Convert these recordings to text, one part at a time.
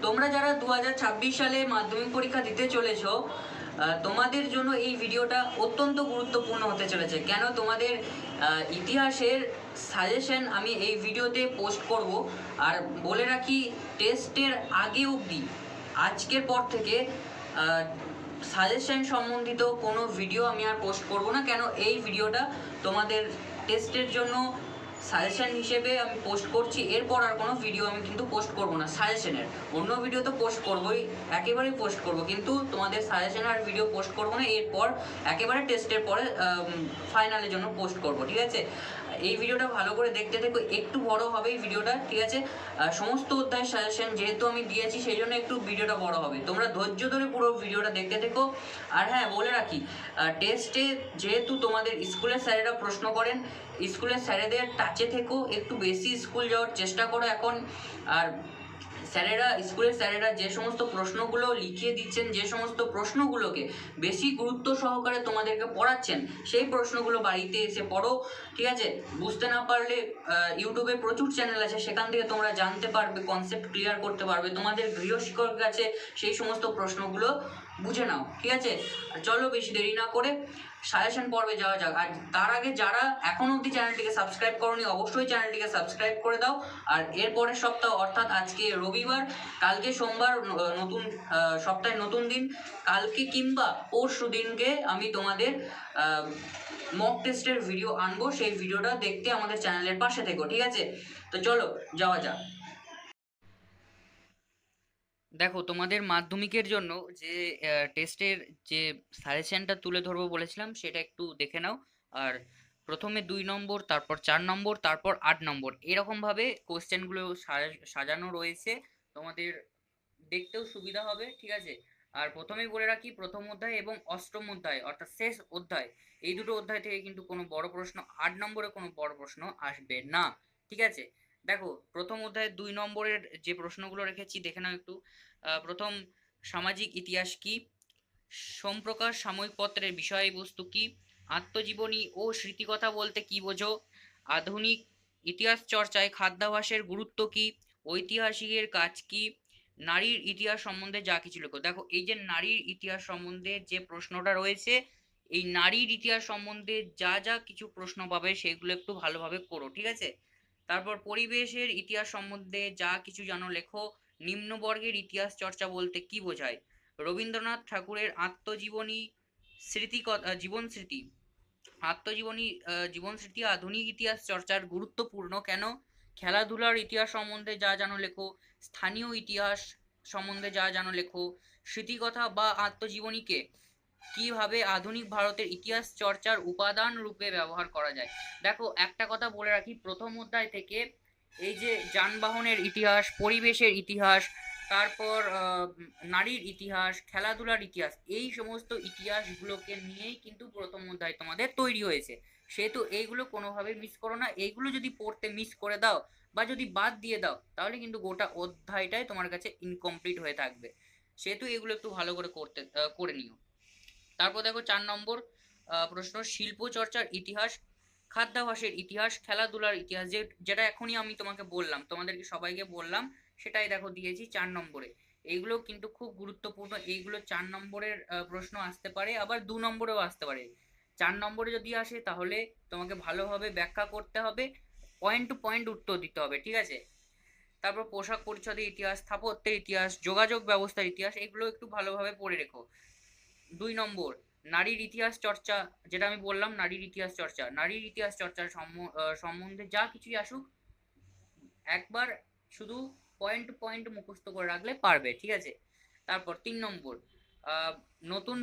তোমরা যারা 2026 সালে মাধ্যমিক পরীক্ষা দিতে চলেছো, তোমাদের জন্য এই ভিডিওটা অত্যন্ত গুরুত্বপূর্ণ হতে চলেছে। কেন? তোমাদের ইতিহাসের সাজেশন আমি এই ভিডিওতে পোস্ট করব। আর বলে রাখি, টেস্টের আগে অবধি আজকের পর থেকে সাজেশন সম্বন্ধিত কোনো ভিডিও আমি আর পোস্ট করব না। কেন? এই ভিডিওটা তোমাদের টেস্টের জন্য সাজেশন হিসেবে আমি পোস্ট করছি। এরপর আর কোনো ভিডিও আমি কিন্তু পোস্ট করব না সাজেশনের। অন্য ভিডিও তো পোস্ট করবই, একেবারেই পোস্ট করব, কিন্তু তোমাদের সাজেশনের আর ভিডিও পোস্ট করব না। এরপর একেবারে টেস্টের পরে ফাইনালের জন্য পোস্ট করব, ঠিক আছে? এই ভিডিওটা ভালো করে দেখতে থেকো, একটু বড় হবে এই ভিডিওটা, ঠিক আছে? সমস্ত অধ্যায়ের সাজেশন যেহেতু আমি দিয়েছি, সেই জন্য একটু ভিডিওটা বড় হবে। তোমরা ধৈর্য ধরে পুরো ভিডিওটা দেখতে থেকো। আর হ্যাঁ, বলে রাখি, টেস্টে যেহেতু তোমাদের স্কুলের স্যারেরা প্রশ্ন করেন, স্কুলের স্যারেদের টাচে থেকো, একটু বেশি স্কুল যাওয়ার চেষ্টা করো এখন। আর স্কুলের স্যারেরা যে সমস্ত প্রশ্নগুলো লিখিয়ে দিচ্ছেন, যে সমস্ত প্রশ্নগুলোকে বেশি গুরুত্ব সহকারে তোমাদেরকে পড়াচ্ছেন, সেই প্রশ্নগুলো বাড়িতে এসে পড়ো, ঠিক আছে? বুঝতে না পারলে ইউটিউবে প্রচুর চ্যানেল আছে, সেখান থেকে তোমরা জানতে পারবে, কনসেপ্ট ক্লিয়ার করতে পারবে। তোমাদের গৃহ শিক্ষকের কাছে সেই সমস্ত প্রশ্নগুলো বুঝে নাও, ঠিক আছে? চলো বেশি দেরি না করে সাজেশন পর্বে যাওয়া যাক। আর তার আগে যারা এখনো অবধি চ্যানেলটিকে সাবস্ক্রাইব করোনি, অবশ্যই চ্যানেলটিকে সাবস্ক্রাইব করে দাও। আর এর পরের সপ্তাহ, অর্থাৎ আজকে রবিবার, কালকে সোমবার, নতুন সপ্তাহে নতুন দিন, কালকে কিংবা পরশু দিনকে আমি তোমাদের মক টেস্টের ভিডিও আনবো। সেই ভিডিওটা দেখতে আমাদের চ্যানেলের পাশে থেকো, ঠিক আছে? তো চলো যাওয়া যাক। দেখো, তোমাদের মাধ্যমিকের জন্য যে টেস্টের যে সাজেশনটা তুলে ধরবো বলেছিলাম, সেটা একটু দেখে নাও। আর প্রথমে 2 নম্বর, তারপর 4 নম্বর, তারপর 8 নম্বর, এরকমভাবে কোশ্চেনগুলো সাজানো রয়েছে। তোমাদের দেখতেও সুবিধা হবে, ঠিক আছে? আর প্রথমেই বলে রাখি, প্রথম অধ্যায় এবং অষ্টম অধ্যায়, অর্থাৎ শেষ অধ্যায়, এই দুটো অধ্যায় থেকে কিন্তু কোনো বড় প্রশ্ন, 8 নম্বরে কোনো বড় প্রশ্ন আসবে না, ঠিক আছে? দেখো, প্রথম অধ্যায়ে 2 নম্বরের যে প্রশ্নগুলো রেখেছি দেখে নাও একটু। প্রথম, সামাজিক ইতিহাস কি? সোমপ্রকাশ সাময়িক পত্রের বিষয়বস্তু কি? আত্মজীবনী ও স্মৃতিকথা বলতে কি বোঝো? আধুনিক ইতিহাস চর্চায় খাদ্যাভ্যাসের গুরুত্ব কি? ঐতিহাসিকের কাজ কি? নারীর ইতিহাস সম্বন্ধে যা কিছু লেখো। দেখো, এই যে নারীর ইতিহাস সম্বন্ধে যে প্রশ্নটা রয়েছে, এই নারীর ইতিহাস সম্বন্ধে যা যা কিছু প্রশ্ন পাবে সেগুলো একটু ভালোভাবে করো, ঠিক আছে? তারপর, পরিবেশের ইতিহাস সম্বন্ধে যা কিছু জানো লেখো। নিম্নবর্গের ইতিহাস চর্চা বলতে কি বোঝায়? রবীন্দ্রনাথ ঠাকুরের আত্মজীবনী, জীবন স্মৃতি, জীবন স্মৃতি আধুনিক ইতিহাস চর্চার গুরুত্বপূর্ণ কেন? খেলাধুলার ইতিহাস সম্বন্ধে যা জানো লেখো। স্থানীয় ইতিহাস সম্বন্ধে যা জানো লেখো। স্মৃতিকথা বা আত্মজীবনীকে কিভাবে আধুনিক ভারতের ইতিহাস চর্চার উপাদান রূপে ব্যবহার করা যায়? দেখো, একটা কথা বলে রাখি, প্রথম অধ্যায় থেকে এই যে যানবাহনের ইতিহাস, পরিবেশের ইতিহাস, তারপর নারীর ইতিহাস, খেলাধুলার ইতিহাস, এই সমস্ত ইতিহাসগুলোকে নিয়েই কিন্তু প্রথম অধ্যায় তোমাদের তৈরি হয়েছে। সেহেতু এইগুলো কোনোভাবে মিস করো না। এইগুলো যদি পড়তে মিস করে দাও বা যদি বাদ দিয়ে দাও, তাহলে কিন্তু গোটা অধ্যায়টাই তোমার কাছে ইনকমপ্লিট হয়ে থাকবে। সেহেতু এগুলো একটু ভালো করে করে নিও। তারপর দেখো, 4 নম্বর প্রশ্ন, শিল্প চর্চার ইতিহাস, খাদ্যাভ্যাসের ইতিহাস, খেলাধুলার ইতিহাস, যেটা এখনই আমি তোমাকে বললাম, তোমাদেরকে সবাইকে বললাম, সেটাই দেখো দিয়েছি 4 নম্বরে। এইগুলো কিন্তু খুব গুরুত্বপূর্ণ। এইগুলো 4 নম্বরের প্রশ্ন আসতে পারে, আবার 2 নম্বরেও আসতে পারে। 4 নম্বরে যদি আসে, তাহলে তোমাকে ভালোভাবে ব্যাখ্যা করতে হবে, পয়েন্ট টু পয়েন্ট উত্তর দিতে হবে, ঠিক আছে? তারপর পোশাক পরিচ্ছদের ইতিহাস, স্থাপত্যের ইতিহাস, যোগাযোগ ব্যবস্থার ইতিহাস, এগুলো একটু ভালোভাবে পড়ে রেখো। 2 নম্বর, নারীর ইতিহাস চর্চা, যেটা আমি বললাম, নারীর ইতিহাস চর্চার সম্বন্ধে যা কিছুই আসুক, একবার শুধু পয়েন্ট টু পয়েন্ট মুখস্থ করে রাখলে পারবে, ঠিক আছে? তারপর 3 নম্বর, নতুন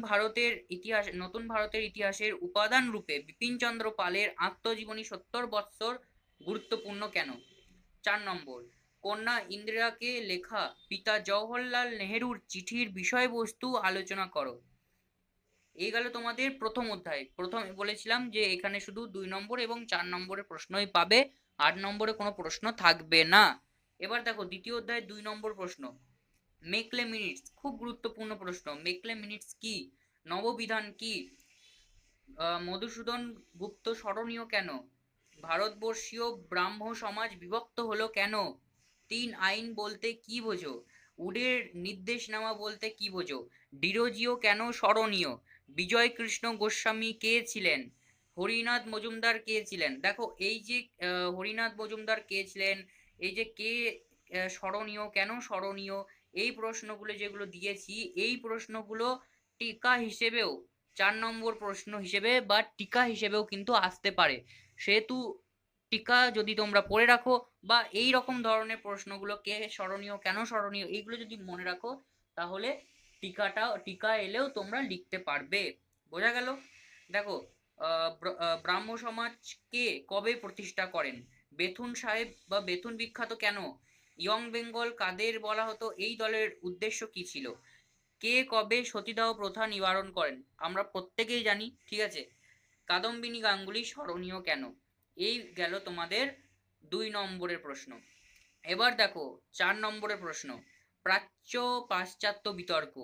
ভারতের ইতিহাসের উপাদান রূপে বিপিনচন্দ্র পালের আত্মজীবনী 70 বৎসর গুরুত্বপূর্ণ কেন? 4 নম্বর, কন্যা ইন্দিরাকে লেখা পিতা জওহরলাল নেহেরুর চিঠির বিষয়বস্তু আলোচনা করো। এই গেল তোমাদের প্রথম অধ্যায়। প্রথমে বলেছিলাম যে এখানে শুধু 2 নম্বর এবং 4 নম্বরের প্রশ্নই পাবে, 8 নম্বরে কোনো প্রশ্ন থাকবে না। এবার দেখো, দ্বিতীয় অধ্যায় 2 নম্বর প্রশ্ন, মেকলে মিনিটস, খুব গুরুত্বপূর্ণ প্রশ্ন। মেকলে মিনিটস কি? নববিধান কি? মধুসূদন গুপ্ত স্মরণীয় কেন? ভারতবর্ষীয় ব্রাহ্ম সমাজ বিভক্ত হলো কেন? 3 আইন বলতে কি বোঝো? উডের নির্দেশনামা বলতে কি বোঝো? ডিরোজিও কেন স্মরণীয়? বিজয় কৃষ্ণ গোস্বামী কে ছিলেন? হরিনাথ মজুমদার কে ছিলেন? দেখো এই যে হরিনাথ মজুমদার কে ছিলেন, এই যে কে স্মরণীয়, কেন স্মরণীয়, এই প্রশ্নগুলো যেগুলো দিয়েছি, এই প্রশ্নগুলো টিকা হিসেবেও 4 নম্বর প্রশ্ন হিসেবে বা টিকা হিসেবেও কিন্তু আসতে পারে। সেহেতু টিকা যদি তোমরা পড়ে রাখো বা এই রকম ধরনের প্রশ্নগুলো, কে স্মরণীয়, কেন স্মরণীয়, এইগুলো যদি মনে রাখো, তাহলে টিকা এলেও তোমরা লিখতে পারবে। বোঝা গেল? দেখো, ব্রাহ্ম সমাজ কে কবে প্রতিষ্ঠা করেন? বেথুন সাহেব বা বেথুন বিখ্যাত কেন? ইয়ং বেঙ্গল কাদের বলা হতো? এই দলের উদ্দেশ্য কি ছিল? কে কবে সতীদাহ প্রথা নিবারণ করেন? আমরা প্রত্যেকেই জানি, ঠিক আছে। কাদম্বিনী গাঙ্গুলি স্মরণীয় কেন? এই গেল তোমাদের 2 নম্বরের প্রশ্ন। এবার দেখো 4 নম্বরের প্রশ্ন, প্রাচ্য পাশ্চাত্য বিতর্ক,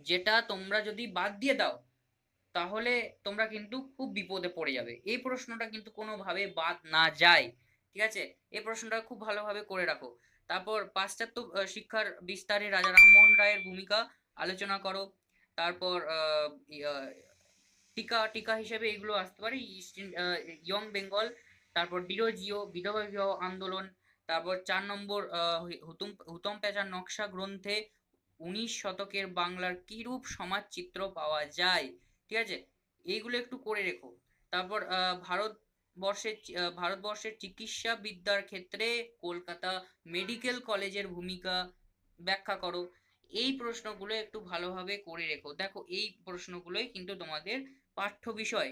যেটা তোমরা যদি বাদ দিয়ে দাও তাহলে তোমরা কিন্তু খুব বিপদে পড়ে যাবে। এই প্রশ্নটা কিন্তু কোনোভাবে বাদ না যায়, ঠিক আছে। এই প্রশ্নটা খুব ভালোভাবে করে রাখো। তারপর পাশ্চাত্য শিক্ষার বিস্তারে রাজা রামমোহন রায়ের ভূমিকা আলোচনা করো। তারপর টিকা টিকা হিসেবে এগুলো আসতে পারে, ইয়ং বেঙ্গল, তারপর ডিরোজিও, বিধবা বিবাহ আন্দোলন। তারপর 4 নম্বর, হুতম প্যাঁচার নকশা গ্রন্থে 19 শতকের বাংলার কিরূপ সমাজ চিত্র পাওয়া যায়, ঠিক আছে। এইগুলো একটু করে রেখো। তারপর ভারতবর্ষের চিকিৎসা বিদ্যার ক্ষেত্রে কলকাতা মেডিকেল কলেজের ভূমিকা ব্যাখ্যা করো। এই প্রশ্নগুলো একটু ভালোভাবে করে রেখো। দেখো এই প্রশ্নগুলোই কিন্তু তোমাদের পাঠ্য বিষয়।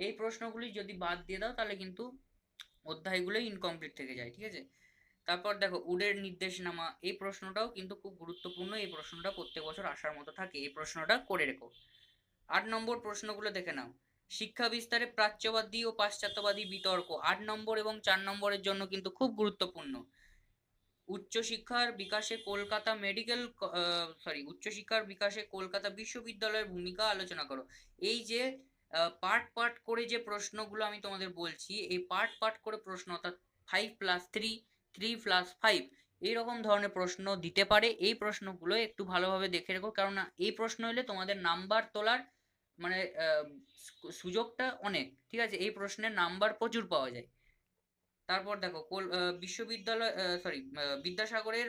এই প্রশ্নগুলি যদি বাদ দিয়ে দাও তাহলে কিন্তু অধ্যায়গুলোই ইনকমপ্লিট থেকে যায়, ঠিক আছে। তারপর দেখো উডের নির্দেশনামা, এই প্রশ্নটাও কিন্তু খুব গুরুত্বপূর্ণ। এই প্রশ্নটা প্রত্যেক বছর আসার মতো থাকে, এই প্রশ্নটা করে রেখো। 8 নম্বর প্রশ্নগুলো দেখে নাও। শিক্ষা বিস্তারে প্রাচ্যবাদী ও পাশ্চাত্যবাদী বিতর্ক, 8 নম্বর এবং 4 নম্বরের জন্য কিন্তু খুব গুরুত্বপূর্ণ। উচ্চশিক্ষার বিকাশে কলকাতা মেডিকেল উচ্চশিক্ষার বিকাশে কলকাতা বিশ্ববিদ্যালয়ের ভূমিকা আলোচনা করো। এই যে পার্ট পার্ট করে যে প্রশ্নগুলো আমি তোমাদের বলছি, এই পার্ট পার্ট করে প্রশ্ন, অর্থাৎ 5+3, 3+5, এইরকম ধরনের প্রশ্ন দিতে পারে। এই প্রশ্নগুলো একটু ভালোভাবে দেখে রেখো, কেননা এই প্রশ্ন এলে তোমাদের নাম্বার তোলার মানে সুযোগটা অনেক, ঠিক আছে। এই প্রশ্নের নাম্বার প্রচুর পাওয়া যায়। তারপর দেখো বিশ্ববিদ্যালয় বিদ্যাসাগরের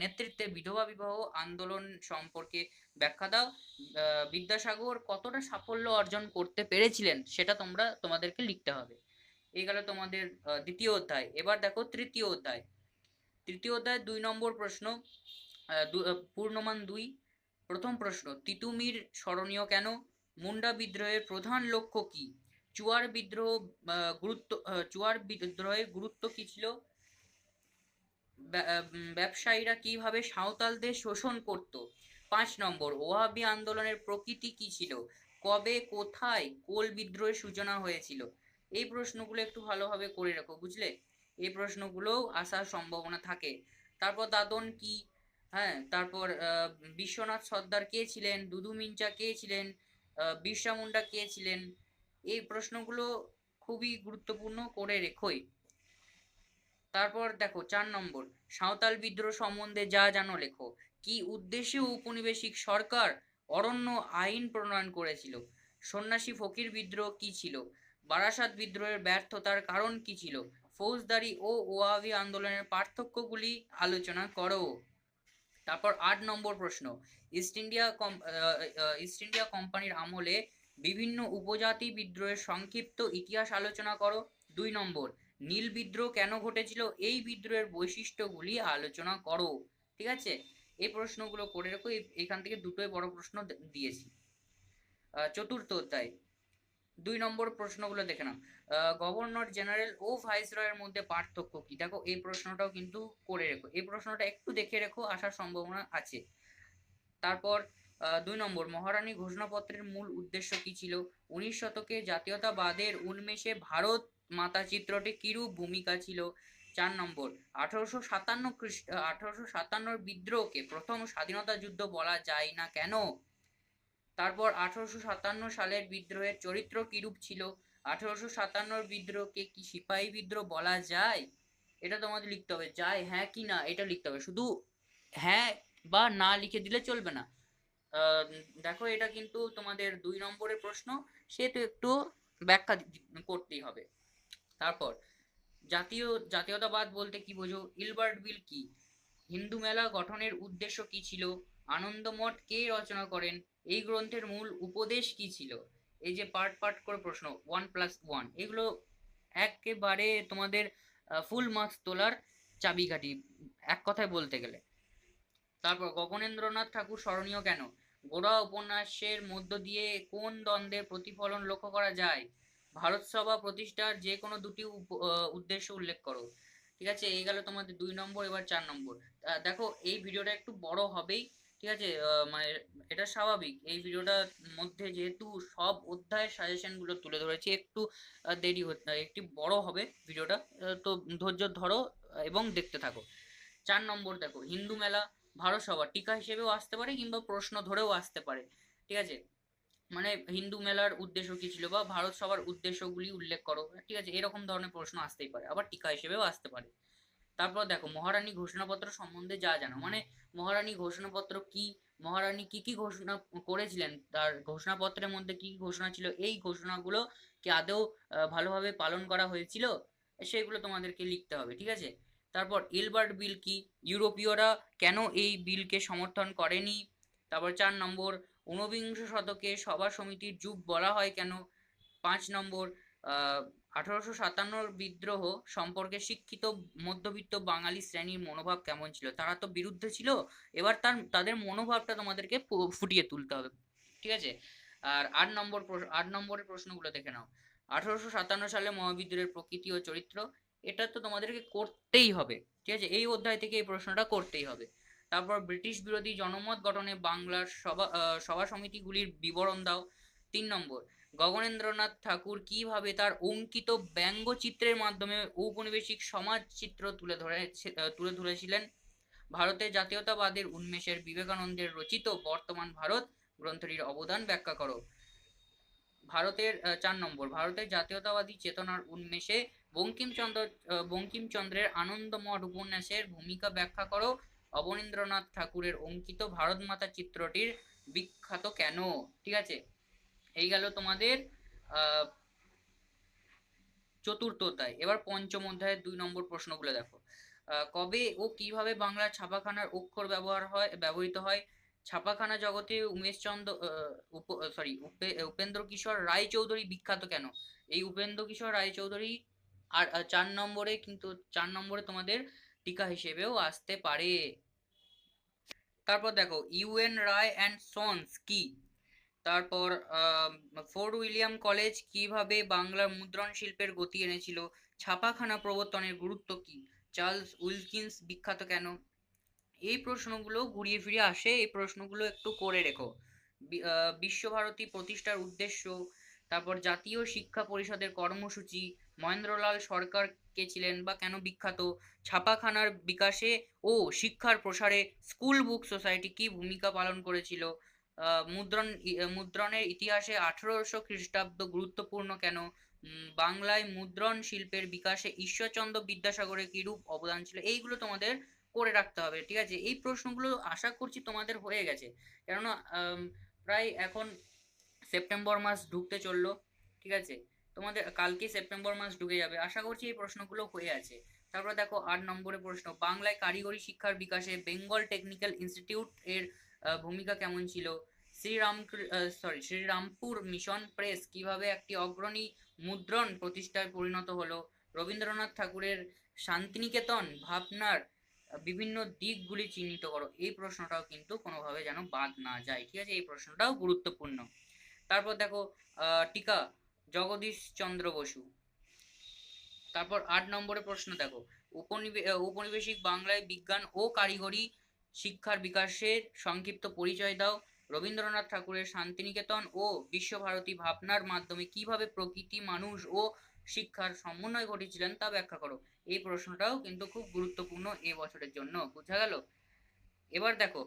নেতৃত্বে বিধবা বিবাহ আন্দোলন সম্পর্কে ব্যাখ্যা দাও। বিদ্যাসাগর কতটা সাফল্য অর্জন করতে পেরেছিলেন সেটা তোমাদেরকে লিখতে হবে। এই গেল তোমাদের দ্বিতীয় অধ্যায়। এবার দেখো তৃতীয় অধ্যায়। তৃতীয় অধ্যায় 2 নম্বর প্রশ্ন, পূর্ণমান 2। প্রথম প্রশ্ন, তিতুমির স্মরণীয় কেন? মুন্ডা বিদ্রোহের প্রধান লক্ষ্য কি? চুয়ার বিদ্রোহের গুরুত্ব কি ছিল? ব্যবসায়ীরা কিভাবে সাঁওতালদের শোষণ করত? 5 নম্বর, ওয়াহাবি আন্দোলনের প্রকৃতি কি ছিল? কবে কোথায় কোল বিদ্রোহের সূচনা হয়েছিল? এই প্রশ্নগুলো একটু ভালোভাবে করে রাখো, বুঝলে। এই প্রশ্নগুলোও আসার সম্ভাবনা থাকে। তারপর দাদন কি? হ্যাঁ, তারপর বিশ্বনাথ সর্দার কে ছিলেন? দুদু মিঞ্চা কে ছিলেন? বিরসা মুন্ডা কে ছিলেন? এই প্রশ্নগুলো খুবই গুরুত্বপূর্ণ, করে রেখোই। তারপর দেখো 4 নম্বর, সাঁওতাল বিদ্রোহ সম্বন্ধে যা জানো লেখো। কি উদ্দেশ্যে ঔপনিবেশিক সরকার অরণ্য আইন প্রণয়ন করেছিল? সন্ন্যাসী ফকির বিদ্রোহ কি ছিল? বারাসাত বিদ্রোহের ব্যর্থতার কারণ কি ছিল? ফৌজদারি ও ওয়াহাবি আন্দোলনের পার্থক্যগুলি আলোচনা করো। তারপর 8 নম্বর প্রশ্ন, ইস্ট ইন্ডিয়া কোম্পানির আমলে বিভিন্ন উপজাতি বিদ্রোহের সংক্ষিপ্ত ইতিহাস আলোচনা করো। 2 নম্বর, নীল বিদ্রোহ কেন ঘটেছিল? এই বিদ্রোহের বৈশিষ্ট্যগুলি আলোচনা করো, ঠিক আছে। এই প্রশ্নগুলো করে রাখো, এখান থেকে দুটোই বড় প্রশ্ন দিয়েছি। চতুর্থ অধ্যায় 2 নম্বর প্রশ্নগুলো দেখে নাও। গভর্নর জেনারেল ও ভাইসরয়ের মধ্যে পার্থক্য কি? দেখো এই প্রশ্নটাও কিন্তু করে রেখো, এই প্রশ্নটা একটু দেখে রেখো, আসার সম্ভাবনা আছে। তারপর 2 নম্বর, মহারানী ঘোষণাপত্রের মূল উদ্দেশ্য কি ছিল? 19 শতকে জাতীয়তাবাদের উন্মেষে ভারত মাতা চিত্রটি কিরূপ ভূমিকা ছিল? 4 নম্বর, 1857 বিদ্রোহকে প্রথম স্বাধীনতা যুদ্ধ বলা যায় না কেন? তারপর 1857 সালের বিদ্রোহের চরিত্র কিরূপ ছিল? 1857 বিদ্রোহকে কি সিপাহী বিদ্রোহ বলা যায়? এটা তোমাদের লিখতে হবে, যায় হ্যাঁ কি না এটা লিখতে হবে। শুধু হ্যাঁ বা না লিখে দিলে চলবে না। আহ, দেখো এটা কিন্তু তোমাদের 2 নম্বরের প্রশ্ন, সেহেতু একটু ব্যাখ্যা করতেই হবে। তারপর জাতীয়তাবাদ বলতে কি বোঝো? ইলবার্ট বিল কি? হিন্দু মেলা গঠনের উদ্দেশ্য কি ছিল? আনন্দমঠ কে রচনা করেন? এই গ্রন্থের মূল উপদেশ কি ছিল? এই যে পার্ট পার্ট করে প্রশ্ন, 1+1, এগুলো একেবারে তোমাদের ফুল মার্কস তোলার চাবিকাঠি, এক কথায় বলতে গেলে। তারপর গগনেন্দ্রনাথ ঠাকুর স্মরণীয় কেন? গোড়া উপন্যাসের মধ্য দিয়ে কোন দ্বন্দ্বের প্রতিফলন লক্ষ্য করা যায়? ভারত সভা প্রতিষ্ঠার যে কোনো দুটি উদ্দেশ্য উল্লেখ করো। ঠিক আছে, এই গেল তোমাদের 2 নম্বর। এবার 4 নম্বর। দেখো এই ভিডিওটা একটু বড় হবেই, ঠিক আছে, মানে এটা স্বাভাবিক। এই ভিডিওটার মধ্যে যেহেতু সব অধ্যায়ের সাজেশন গুলো তুলে ধরেছি, একটু দেরি হতে, একটু বড় হবে ভিডিওটা, তো ধৈর্য ধরো এবং দেখতে থাকো। 4 নম্বর দেখো, হিন্দু মেলা ভারত সভা টিকা হিসেবেও আসতে পারে কিংবা প্রশ্ন ধরেও আসতে পারে। ঠিক আছে, মানে হিন্দু মেলার উদ্দেশ্য কি ছিল বা ভারত সভার উদ্দেশ্যগুলি উল্লেখ করো। ঠিক আছে, এরকম ধরনের প্রশ্ন আসতেই পারে, আবার টিকা হিসেবেও আসতে পারে। তারপর দেখো মহারানী ঘোষণাপত্র সম্বন্ধে যা জানো, মানে মহারানী ঘোষণাপত্র কি, মহারানী কি কি ঘোষণা করেছিলেন, তার ঘোষণাপত্রের মধ্যে কি কি ঘোষণা ছিল, এই ঘোষণাগুলো কি আদৌ ভালোভাবে পালন করা হয়েছিল, সেগুলো তোমাদেরকে লিখতে হবে। ঠিক আছে, তারপর এলবার্ট বিল কি? ইউরোপীয়রা কেন এই বিলকে সমর্থন করেনি? তারপর 4 নম্বর, ঊনবিংশ শতকে সভা সমিতির যুগ বলা হয় কেন? 5 নম্বর, আহ 1857 বিদ্রোহ সম্পর্কে শিক্ষিত মধ্যবিত্ত বাঙালি শ্রেণীর মনোভাব কেমন ছিল? তারা তো বিরুদ্ধে ছিল, এবার তাদের মনোভাবটা তোমাদেরকে ফুটিয়ে তুলতে হবে। ঠিক আছে, আর 8 নম্বরের প্রশ্নগুলো দেখে নাও। 1857 সালে মহাবিদ্রোহের প্রকৃতি ও চরিত্র, এটা তো তোমাদেরকে করতেই হবে। ঠিক আছে, এই অধ্যায় থেকে এই প্রশ্নটা করতেই হবে। তারপর ব্রিটিশ বিরোধী জনমত গঠনে বাংলার সভা সমিতিগুলির বিবরণ দাও। 3 নম্বর, গগনেন্দ্রনাথ ঠাকুর কিভাবে তার অঙ্কিত ব্যঙ্গচিত্রের মাধ্যমে ঔপনিবেশিক সমাজ চিত্র তুলে ধরেছিলেন? ভারতের জাতীয়তাবাদের উন্মেষের বিবেকানন্দের রচিত বর্তমান ভারত গ্রন্থটির অবদান ব্যাখ্যা করো। 4 নম্বর, ভারতের জাতীয়তাবাদী চেতনার উন্মেষে বঙ্কিমচন্দ্রের আনন্দমঠ উপন্যাসের ভূমিকা ব্যাখ্যা করো। অবনীন্দ্রনাথ ঠাকুরের অঙ্কিত ভারত মাতা চিত্রটির বিখ্যাত কেন? ঠিক আছে, এই গেল তোমাদের আহ চতুর্থ অধ্যায়। এবার পঞ্চম অধ্যায়ের 2 নম্বর প্রশ্নগুলো দেখো। কবে ও কিভাবে বাংলার ছাপাখানার অক্ষর ব্যবহৃত হয়? ছাপাখানা জগতে উমেশচন্দ্র উপেন্দ্র কিশোর রায়চৌধুরী বিখ্যাত কেন? এই উপেন্দ্র কিশোর রায়চৌধুরী। আর 4 নম্বরে কিন্তু 4 নম্বরে তোমাদের টিকা হিসেবেও আসতে পারে। তারপর দেখো ইউএন রায় অ্যান্ড সন্স কি? তারপর ফোর্ট উইলিয়াম কলেজ কিভাবে বাংলার মুদ্রণ শিল্পের গতি এনেছিল? ছাপাখানা প্রবর্তনের গুরুত্ব কি? চার্লস উইলকিন্স বিখ্যাত কেন? এই প্রশ্নগুলো ঘুরিয়ে ফিরে আসে, এই প্রশ্নগুলো একটু করে রেখো। বিশ্বভারতী প্রতিষ্ঠার উদ্দেশ্য, তারপর জাতীয় শিক্ষা পরিষদের কর্মসূচি, মহেন্দ্রলাল সরকার কে ছিলেন বা কেন বিখ্যাত? ছাপাখানার বিকাশে ও শিক্ষার প্রসারে স্কুল বুক সোসাইটি কি ভূমিকা পালন করেছিল? মুদ্রণের ইতিহাসে 1800 খ্রিস্টাব্দ গুরুত্বপূর্ণ কেন? বাংলায় মুদ্রণ শিল্পের বিকাশে ঈশ্বরচন্দ্র বিদ্যাসাগরের কিরূপ অবদান ছিল? এইগুলো তোমাদের করে রাখতে হবে। ঠিক আছে, এই প্রশ্নগুলো আশা করছি তোমাদের হয়ে গেছে, কেননা প্রায় এখন সেপ্টেম্বর মাস ঢুকতে চললো। ঠিক আছে, তোমাদের কালকে সেপ্টেম্বর মাস ঢুকে যাবে, আশা করছি এই প্রশ্নগুলো হয়ে আছে। তারপর দেখো 8 নম্বরের প্রশ্ন, বাংলায় কারিগরি শিক্ষার বিকাশে বেঙ্গল টেকনিক্যাল ইনস্টিটিউট এর ভূমিকা কেমন ছিল? শ্রীরামপুর মিশন প্রেস কিভাবে একটি অগ্রণী মুদ্রণ প্রতিষ্ঠায় পরিণত হলো? রবীন্দ্রনাথ ঠাকুরের শান্তিনিকেতন ভাবনার বিভিন্ন দিকগুলি চিহ্নিত করো। এই প্রশ্নটাও কিন্তু কোনোভাবে যেন বাদ না যায়। ঠিক আছে, এই প্রশ্নটাও গুরুত্বপূর্ণ। তারপর দেখো টিকা জগদীশ চন্দ্র বসু। তারপর 8 নম্বরের প্রশ্ন দেখো, ঔপনিবেশিক বাংলায় বিজ্ঞান ও কারিগরি শিক্ষার বিকাশের সংক্ষিপ্ত পরিচয় দাও। রবীন্দ্রনাথ ঠাকুরের শান্তিনিকেতন ও বিশ্বভারতী ভাবনার মাধ্যমে কিভাবে প্রকৃতি, মানুষ ও শিক্ষার সমন্বয় ঘটেছিলেন তা ব্যাখ্যা করো। এই প্রশ্নটাও কিন্তু খুব গুরুত্বপূর্ণ এ বছরের জন্য, বোঝা গেল? এবার দেখো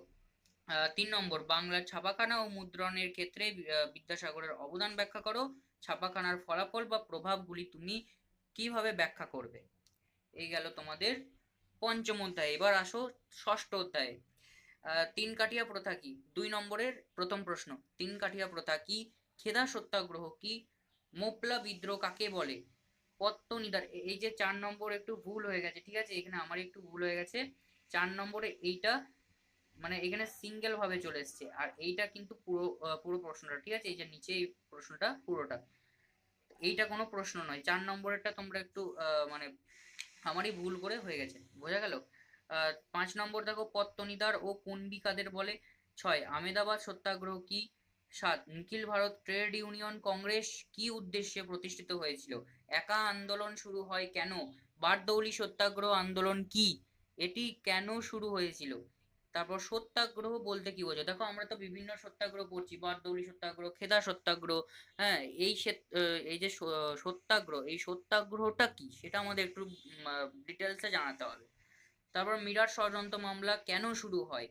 3 নম্বর, বাংলার ছাপাখানা ও মুদ্রণের ক্ষেত্রে বিদ্যাসাগরের অবদান ব্যাখ্যা করো। ছাপাখানার ফলাফল বা প্রভাবগুলি তুমি কিভাবে ব্যাখ্যা করবে? এই গেল তোমাদের পঞ্চম অধ্যায়। এবার আসো ষষ্ঠ অধ্যায়ে। তিন কাঠিয়া প্রথা কি? 2 নম্বরের প্রথম প্রশ্ন, তিন কাঠিয়া প্রথা কি? খেদা সত্যাগ্রহ কি? মোপলা বিদ্রোহ কাকে বলে? পত্তনিদার, এই যে 4 নম্বর একটু ভুল হয়ে গেছে, ঠিক আছে, এখানে আমার একটু ভুল হয়ে গেছে। 4 নম্বরে এইটা মানে এখানে সিঙ্গেল ভাবে চলে এসছে, আর এইটা কিন্তু পুরো পুরো প্রশ্নটা, ঠিক আছে, এই যে নিচে এই প্রশ্নটা পুরোটা, এইটা কোনো প্রশ্ন নয়। 4 নম্বরেরটা তোমরা একটু মানে আমারই ভুল করে হয়ে গেছে, বোঝা গেল। 5 নম্বর দেখো, পত্তনিদার ও কুণবি কাদের বলে? 6, আমেদাবাদ সত্যাগ্রহ কি? 7, নিখিল ভারত ট্রেড ইউনিয়ন কংগ্রেস কি উদ্দেশ্যে প্রতিষ্ঠিত হয়েছিল? একা আন্দোলন শুরু হয় কেন? বারদৌলি সত্যাগ্রহ আন্দোলন কি? এটি কেন শুরু হয়েছিল? তারপর সত্যাগ্রহ বলতে কি বোঝো? দেখো আমরা তো বিভিন্ন সত্যাগ্রহ পড়ছি, বারদৌলি সত্যাগ্রহ, খেদা সত্যাগ্রহ, হ্যাঁ, এই যে সত্যাগ্রহ, এই সত্যাগ্রহটা কি সেটা আমাদের একটু ডিটেলসে জানাতে হবে। তারপর মিরাট ষড়যন্ত্র মামলা কেন শুরু হয়?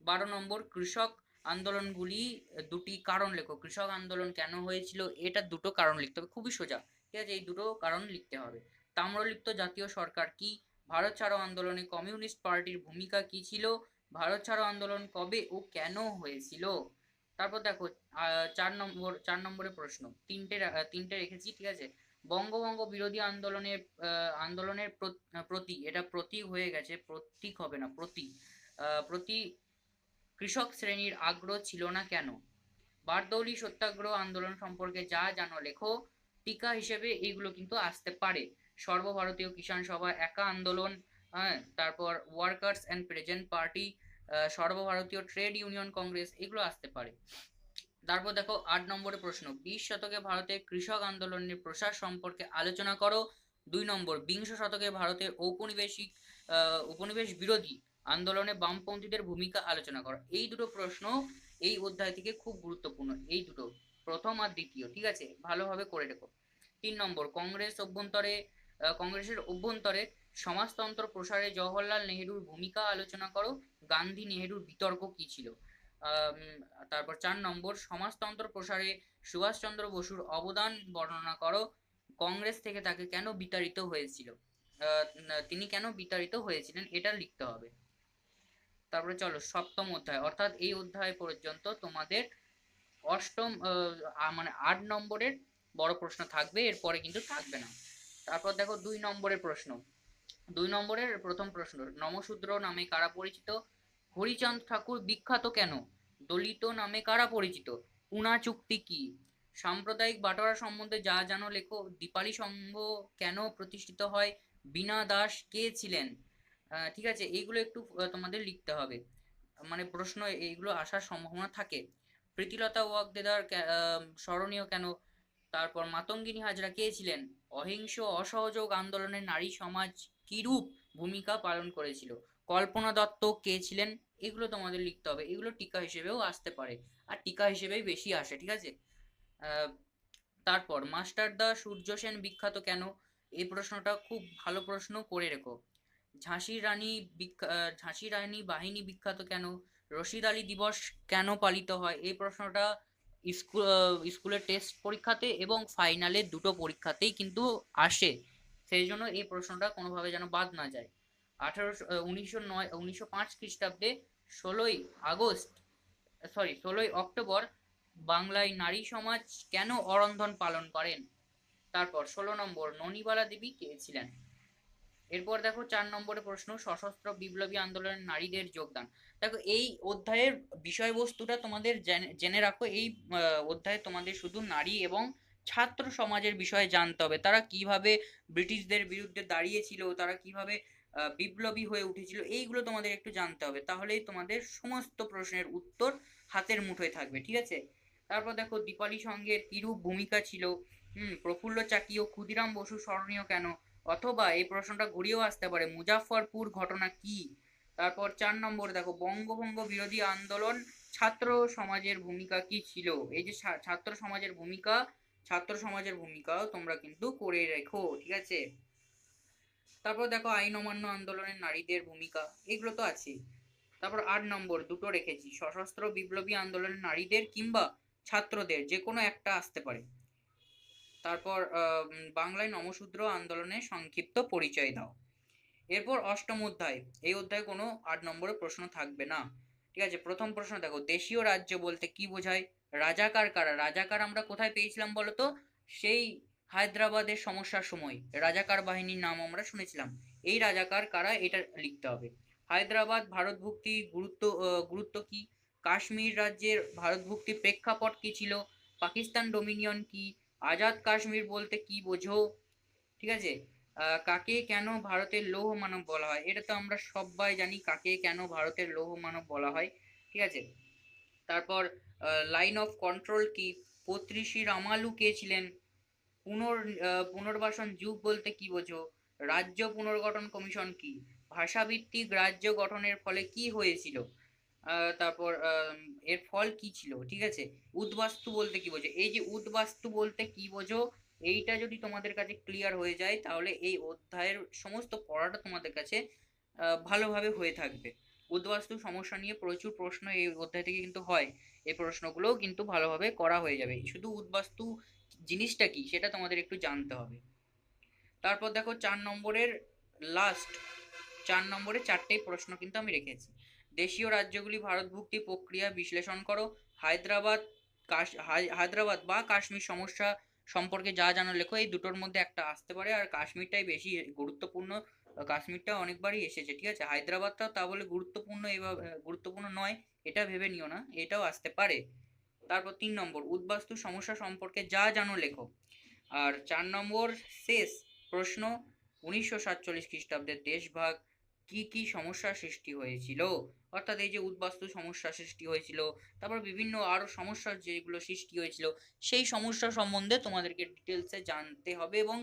12 নম্বর, কৃষক আন্দোলনগুলি দুটি কারণ লেখো। কৃষক আন্দোলন কেন হয়েছিল, এটা দুটো কারণ লিখতে হবে, খুবই সোজা, ঠিক আছে, এই দুটো কারণ লিখতে হবে। তাম্রলিপ্ত জাতীয় সরকার কি? ভারত ছাড়ো আন্দোলনে কমিউনিস্ট পার্টির ভূমিকা কি ছিল? ভারত ছাড়ো আন্দোলন কবে ও কেন হয়েছিল? তারপর দেখো 4 নম্বরের প্রশ্ন, তিনটে রেখেছি, ঠিক আছে। বঙ্গভঙ্গ বিরোধী আন্দোলনের প্রতি, এটা প্রতীক হয়ে গেছে, প্রতীক হবে না, প্রতি কৃষক শ্রেণীর আগ্রহ ছিল না কেন? বারদৌলি সত্যাগ্রহ আন্দোলন সম্পর্কে যা জানো লেখো। টিকা হিসেবে এইগুলো কিন্তু আসতে পারে। সর্বভারতীয় কিষাণ সভা, একা আন্দোলন, হ্যাঁ, তারপর ওয়ার্কার্স অ্যান্ড প্রেজেন্ট পার্টি, সর্বভারতীয় ট্রেড ইউনিয়ন কংগ্রেস, এগুলো আসতে পারে। তারপর দেখো 8 নম্বরের প্রশ্ন, 20 শতকে ভারতে কৃষক আন্দোলনের প্রসার সম্পর্কে আলোচনা করো। 2 নম্বর, বিংশ শতকে ভারতের উপনিবেশ বিরোধী আন্দোলনে বামপন্থীদের ভূমিকা আলোচনা করো। এই দুটো প্রশ্ন এই অধ্যায় থেকে খুব গুরুত্বপূর্ণ, এই দুটো, প্রথম আর দ্বিতীয়, ঠিক আছে, ভালোভাবে করে রেখো। 3 নম্বর, কংগ্রেসের অভ্যন্তরে সমাজতন্ত্র প্রসারে জওহরলাল নেহেরুর ভূমিকা আলোচনা করো। গান্ধী নেহেরুর বিতর্ক কি ছিল? আম, তারপর 4 নম্বর, সমাজতন্ত্র প্রসারে সুভাষচন্দ্র বসুর অবদান বর্ণনা করো। কংগ্রেস থেকে তাকে কেন বিতাড়িত হয়েছিল? তিনি কেন বিতাড়িত হয়েছিলেন, এটা লিখতে হবে। তারপরে চলো সপ্তম অধ্যায়, অর্থাৎ এই অধ্যায় পর্যন্ত তোমাদের অষ্টম মানে 8 নম্বরের বড় প্রশ্ন থাকবে, এরপরে কিন্তু থাকবে না। তারপর দেখো 2 নম্বরের প্রশ্ন, 2 নম্বরের প্রথম প্রশ্ন, নমশূদ্র নামে কারা পরিচিত? হরিচাঁদ ঠাকুর বিখ্যাত কেন? দলিত নামে কারা পরিচিত? পুনা চুক্তি কি? সাম্প্রদায়িক বাটোয়ারা সম্বন্ধে যা জানো লেখো। দীপালি সংঘ কেন প্রতিষ্ঠিত হয়? বীণা দাস কে ছিলেন? ঠিক আছে, এইগুলো একটু তোমাদের লিখতে হবে, মানে প্রশ্ন এইগুলো আসার সম্ভাবনা থাকে। প্রীতিলতা ওয়াকদেদার স্মরণীয় কেন? তারপর মাতঙ্গিনী হাজরা কে ছিলেন? অহিংস অসহযোগ আন্দোলনে নারী সমাজ কিরূপ ভূমিকা পালন করেছিল? কল্পনা দত্ত কে ছিলেন? এগুলো তোমাদের লিখতে হবে, এগুলো টিকা হিসেবেও আসতে পারে, আর টিকা হিসেবেই বেশি আসে, ঠিক আছে। আহ, তারপর মাস্টারদা সূর্য সেন বিখ্যাত কেন? এই প্রশ্নটা খুব ভালো প্রশ্ন, করে রেখো। ঝাঁসি রানী বাহিনী বিখ্যাত কেন? রশিদ আলী দিবস কেন পালিত হয়? এই প্রশ্নটা স্কুলের টেস্ট পরীক্ষাতে এবং ফাইনালে দুটো পরীক্ষাতেই কিন্তু আসে, সেই জন্য এই প্রশ্নটা কোনোভাবে যেন বাদ না যায়। 1905 খ্রিস্টাব্দে 16 আগস্ট, 16 অক্টোবর বাংলায় নারী সমাজ কেন অরন্ধন পালন করেন? তারপর 16 নম্বর, ননিবালা দেবী কে ছিলেন? এরপর দেখো 4 নম্বরের প্রশ্ন, সশস্ত্র বিপ্লবী আন্দোলনে নারীদের যোগদান। দেখো এই অধ্যায়ের বিষয়বস্তুটা তোমাদের জেনে রাখো, এই অধ্যায়ে তোমাদের শুধু নারী এবং ছাত্র সমাজের বিষয়ে জানতে হবে, তারা কিভাবে ব্রিটিশদের বিরুদ্ধে দাঁড়িয়েছিল, তারা কিভাবে বিপ্লবী হয়ে উঠেছিল, এইগুলো তোমাদের একটু জানতে হবে, তাহলেই তোমাদের সমস্ত প্রশ্নের উত্তর হাতের মুঠোয় থাকবে, ঠিক আছে। তারপর দেখো দীপালি সংঘের কিরূপ ভূমিকা ছিল? প্রফুল্ল চাকি ও ক্ষুদিরাম বসু স্মরণীয় কেন? অথবা এই প্রশ্নটা ঘুরিয়েও আসতে পারে, মুজাফফরপুর ঘটনা কি? তারপর 4 নম্বর দেখো, বঙ্গভঙ্গ বিরোধী আন্দোলন ছাত্র সমাজের ভূমিকা কি ছিল? এই যে ছাত্র সমাজের ভূমিকাও তোমরা কিন্তু করে রেখো, ঠিক আছে। তারপর দেখো আইন অমান্য আন্দোলনের নারীদের ভূমিকা, এগুলো তো আছে। তারপর 8 নম্বর দুটো রেখেছি, সশস্ত্র বিপ্লবী আন্দোলনের নারীদের কিংবা ছাত্রদের যে কোনো একটা আসতে পারে। তারপর বাংলায় নমশূদ্র আন্দোলনের সংক্ষিপ্ত পরিচয় দাও। এরপর অষ্টম অধ্যায়, এই অধ্যায়ে কোনো 8 নম্বরের প্রশ্ন থাকবে না। ঠিক আছে, প্রথম প্রশ্ন দেখো, দেশীয় রাজ্য বলতে কি বোঝায়? রাজাকার কারা? রাজাকার আমরা কোথায় পেয়েছিলাম বলতো? সেই হায়দ্রাবাদের সমস্যার সময় রাজাকার বাহিনীর নাম আমরা শুনেছিলাম। এই রাজাকার কারা এটা লিখতে হবে। হায়দ্রাবাদ ভারতভুক্তি গুরুত্ব কি? কাশ্মীর রাজ্যের ভারতভুক্তি প্রেক্ষাপট কি ছিল? পাকিস্তান ডোমিনিয়ন কি? আজাদ কাশ্মীর বলতে কি বোঝো? ঠিক আছে। কাকে কেন ভারতের লৌহ মানব বলা হয়? এটা তো আমরা সবাই জানি কাকে কেন ভারতের লৌহ মানব বলা হয়। ঠিক আছে। তারপর লাইন অফ কন্ট্রোল কি? পত্রিশি রামালু কে ছিলেন? পুনর্বাসন যুগ বলতে কি বোঝো? রাজ্য পুনর্গঠন কমিশন কি? ভাষাভিত্তিক রাজ্য গঠনের ফলে কি হয়েছিল? তারপর এর ফল কি ছিল? ঠিক আছে। উদ্বাস্তু বলতে কি বোঝো? এই যে উদ্বাস্তু বলতে কি বোঝো, এইটা যদি তোমাদের কাছে ক্লিয়ার হয়ে যায় তাহলে এই অধ্যায়ের সমস্ত পড়াটা তোমাদের কাছে ভালোভাবে হয়ে থাকবে। উদ্বাস্তু সমস্যা নিয়ে প্রচুর প্রশ্ন এই অধ্যায় থেকে কিন্তু হয়। এই প্রশ্নগুলো কিন্তু ভালোভাবে করা হয়ে যাবে। শুধু উদ্বাস্তু জিনিসটা কি সেটা তোমাদের একটু জানতে হবে। তারপর দেখো 4 নম্বরের লাস্ট, 4 নম্বরে 4টেই প্রশ্ন কিন্তু আমি রেখেছি। দেশীয় রাজ্যগুলি ভারতভুক্তি প্রক্রিয়া বিশ্লেষণ করো। হায়দ্রাবাদ হায়দ্রাবাদ বা কাশ্মীর সমস্যা সম্পর্কে যা জানো লেখো। এই দুটোর মধ্যে একটা আসতে পারে, আর কাশ্মীরটাই বেশি গুরুত্বপূর্ণ। কাশ্মীরটা অনেকবারই এসেছে। ঠিক আছে, হায়দ্রাবাদটাও তা বলে গুরুত্বপূর্ণ এভাবে গুরুত্বপূর্ণ নয়, এটা ভেবে নিও না, এটাও আসতে পারে। তারপর 3 নম্বর, উদ্বাস্তু সমস্যা সম্পর্কে যা জানো লেখো। আর 4 নম্বর শেষ প্রশ্ন, 1947 খ্রিস্টাব্দের দেশভাগ কি কি সমস্যার সৃষ্টি হয়েছিল? অর্থাৎ এই যে উদ্বাস্তু সমস্যা সৃষ্টি হয়েছিল, তারপর বিভিন্ন আরো সমস্যা যেগুলো সৃষ্টি হয়েছিল, সেই সমস্যা সম্বন্ধে তোমাদেরকে ডিটেলসে জানতে হবে এবং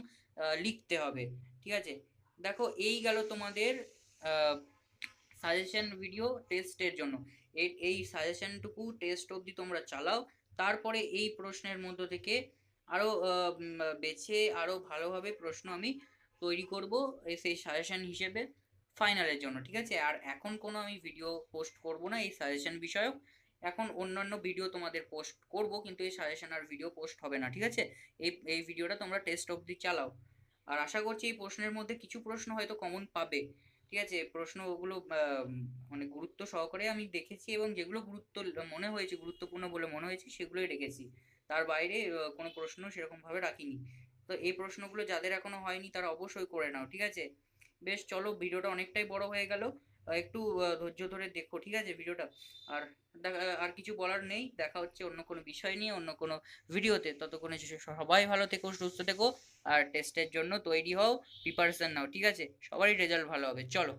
লিখতে হবে। ঠিক আছে। দেখো এই গেল তোমাদের সাজেশন ভিডিও টেস্টের জন্য। এই সাজেশনটুকু টেস্ট অবধি তোমরা চালাও। তারপরে এই প্রশ্নের মধ্য থেকে আরো বেছে আরো ভালোভাবে প্রশ্ন আমি তৈরি করব সেই সাজেশন হিসেবে ফাইনালের জন্য। ঠিক আছে। আর এখন কোনো আমি ভিডিও পোস্ট করব না এই সাজেশন বিষয়ক। এখন অন্যান্য ভিডিও তোমাদের পোস্ট করব, কিন্তু এই সাজেশন আর ভিডিও পোস্ট হবে না। ঠিক আছে। এই ভিডিওটা তোমরা টেস্ট অবধি চালাও। আর আশা করছি এই প্রশ্নের মধ্যে কিছু প্রশ্ন হয়তো কমন পাবে। ঠিক আছে। প্রশ্ন ওগুলো মানে গুরুত্ব সহকারে আমি দেখেছি, এবং যেগুলো মনে হয়েছে গুরুত্বপূর্ণ বলে মনে হয়েছে সেগুলোই রেখেছি। তার বাইরে কোনো প্রশ্ন সেরকম ভাবে রাখিনি। তো এই প্রশ্নগুলো যাদের এখনো হয়নি তারা অবশ্যই করে নাও। ঠিক আছে। বেশ, চলো, ভিডিওটা অনেকটাই বড় হয়ে গেল। একটু ধৈর্য ধরে দেখো। ঠিক আছে ভিডিওটা। আর আর কিছু বলার নেই। দেখা হচ্ছে অন্য কোনো বিষয় নিয়ে অন্য কোনো ভিডিওতে। ততক্ষণে সবাই ভালো থেকো, সুস্থ থেকো, আর টেস্টের জন্য তৈরি হও, প্রিপারেশন নাও। ঠিক আছে। সবারই রেজাল্ট ভালো হবে। চলো।